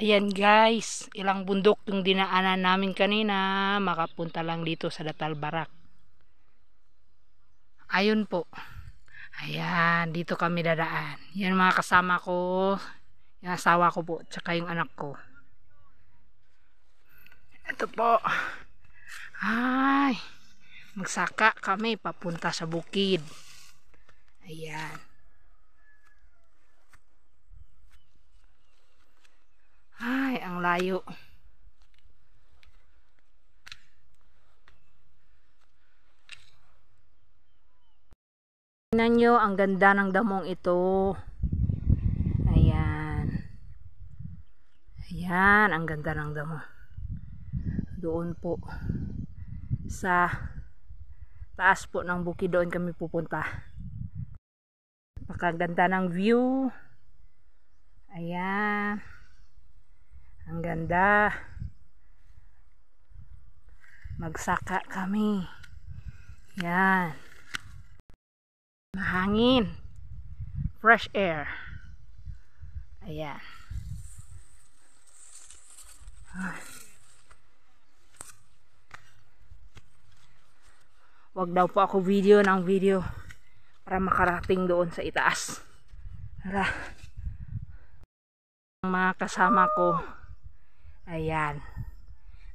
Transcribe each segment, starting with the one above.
Ayan guys, ilang bundok yung dinaanan namin kanina, makapunta lang dito sa Datal Barak. Ayun po. Ayan, dito kami dadaan. Yan mga kasama ko, yung asawa ko po, tsaka yung anak ko. Ito po. Ay, magsaka kami papunta sa bukid. Ayan. Ay, ang layo. Tingnan nyo, ang ganda ng damong ito. Ayan. Ayan, ang ganda ng damo. Doon po. Sa taas po ng bukid, doon kami pupunta. Napakaganda ng view. Ayan. Ang ganda. Magsaka kami. Ayan. Mahangin. Fresh air. Ayan. Wag daw po ako video ng video para makarating doon sa itaas. Hala. Ang mga kasama ko, ayan,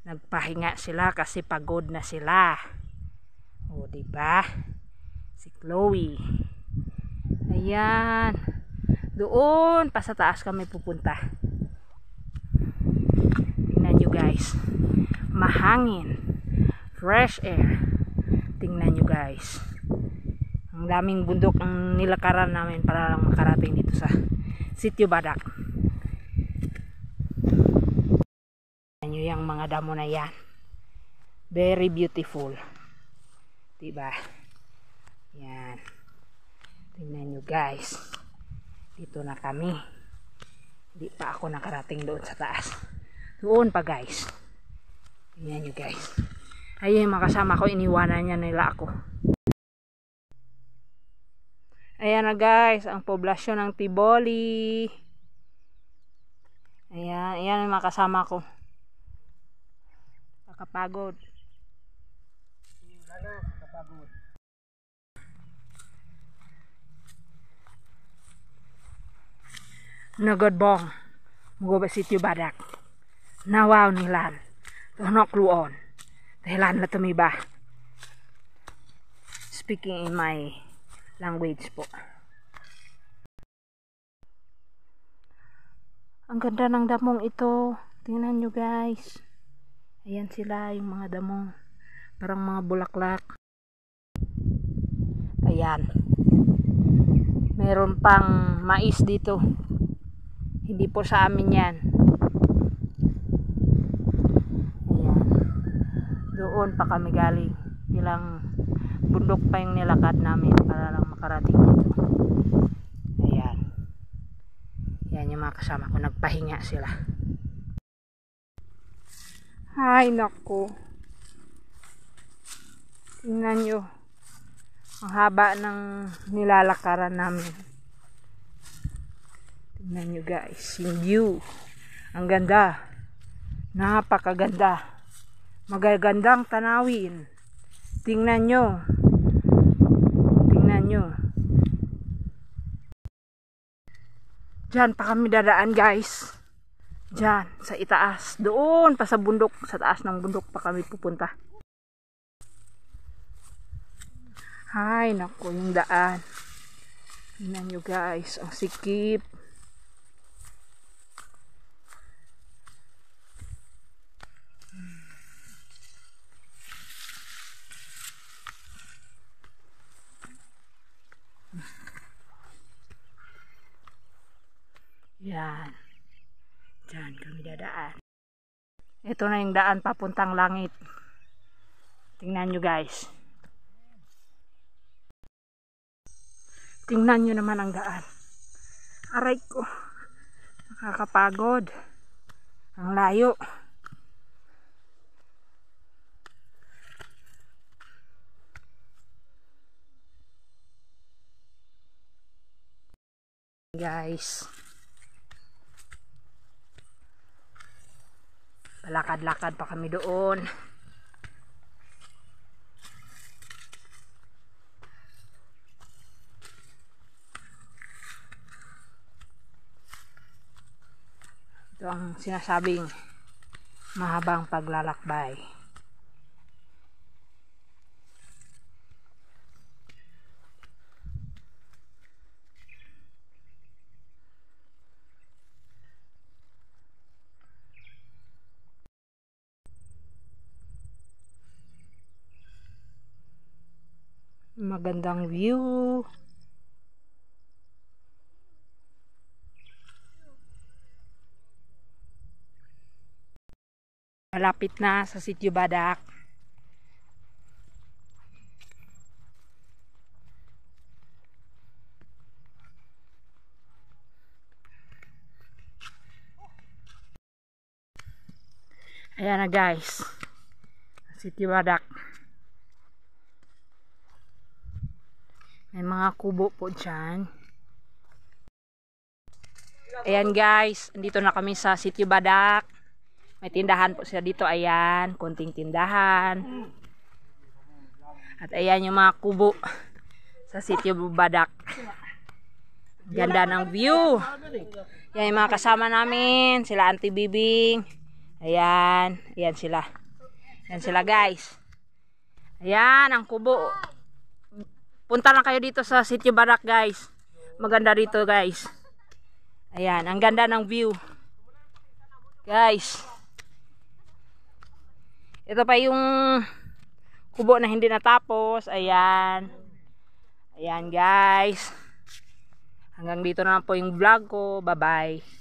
nagpahinga sila kasi pagod na sila. O, diba? Si Chloe. Ayan. Doon pa sa taas kami pupunta. Tingnan nyo guys. Mahangin. Fresh air. Tingnan nyo guys. Ang daming bundok ang nilakaran namin para lang makarating dito sa Sitio Badak. Tingnan nyo yung mga damo na yan. Very beautiful. Diba? Yan. Tingnan nyo guys. Dito na kami. Hindi pa ako nakarating doon sa taas. Doon pa guys. Tingnan nyo guys. Ayun yung makasama ko, iniwanan niya nila ako. Ayan na guys, ang poblasyon ng Tiboli. Ayan, ayan yung makasama ko. Nakapagod. Nakapagod. Nagadbong. Mugo ba Sitio Badak. Nawaw nilan. Tunok luon. Dahilan na tumiba. Speaking in my language po. Ang ganda ng damong ito. Tingnan nyo guys. Ayan sila yung mga damong. Parang mga bulaklak. Ayan. Meron pang mais dito. Hindi po sa amin yan. Doon pa kami galing. Ilang bundok pa yung nilakad namin para lang makarating dito. Ayan. Yan yung mga kasama ko. Nagpahinga sila. Ay, naku. Tingnan nyo. Ang haba ng nilalakaran namin. Tingnan nyo guys. Yung view. Ang ganda. Napakaganda. Magagandang tanawin. Tingnan nyo. Tingnan nyo. Diyan pa kami dadaan guys. Diyan sa itaas. Doon pa sa bundok. Sa taas ng bundok pa kami pupunta. Ay naku yung daan. Tingnan nyo guys. Ang sikip. Yan. Diyan kami dadaan. Ito na yung daan papuntang langit. Tingnan nyo guys. Tingnan nyo naman ang daan. Aray ko. Nakakapagod. Ang layo. Guys. Palakad-lakad pa kami doon. Ito ang sinasabing mahabang paglalakbay. Magandang view. Malapit na sa Sitio Badak. Ayan na guys, Sitio Badak. May mga kubo po dyan. Ayan guys, andito na kami sa Sitio Badak. May tindahan po sila dito, ayan, konting tindahan. At ayan yung mga kubo sa Sitio Badak. Ganda ng view. Yan yung mga kasama namin, sila Auntie Bibing. Ayan, ayan sila. Ayan sila guys. Ayan ang kubo. Punta lang kayo dito sa Sitio Badak guys. Maganda dito guys. Ayan, ang ganda ng view. Guys. Ito pa yung kubo na hindi natapos. Ayan. Ayan guys. Hanggang dito na lang po yung vlog ko. Bye bye.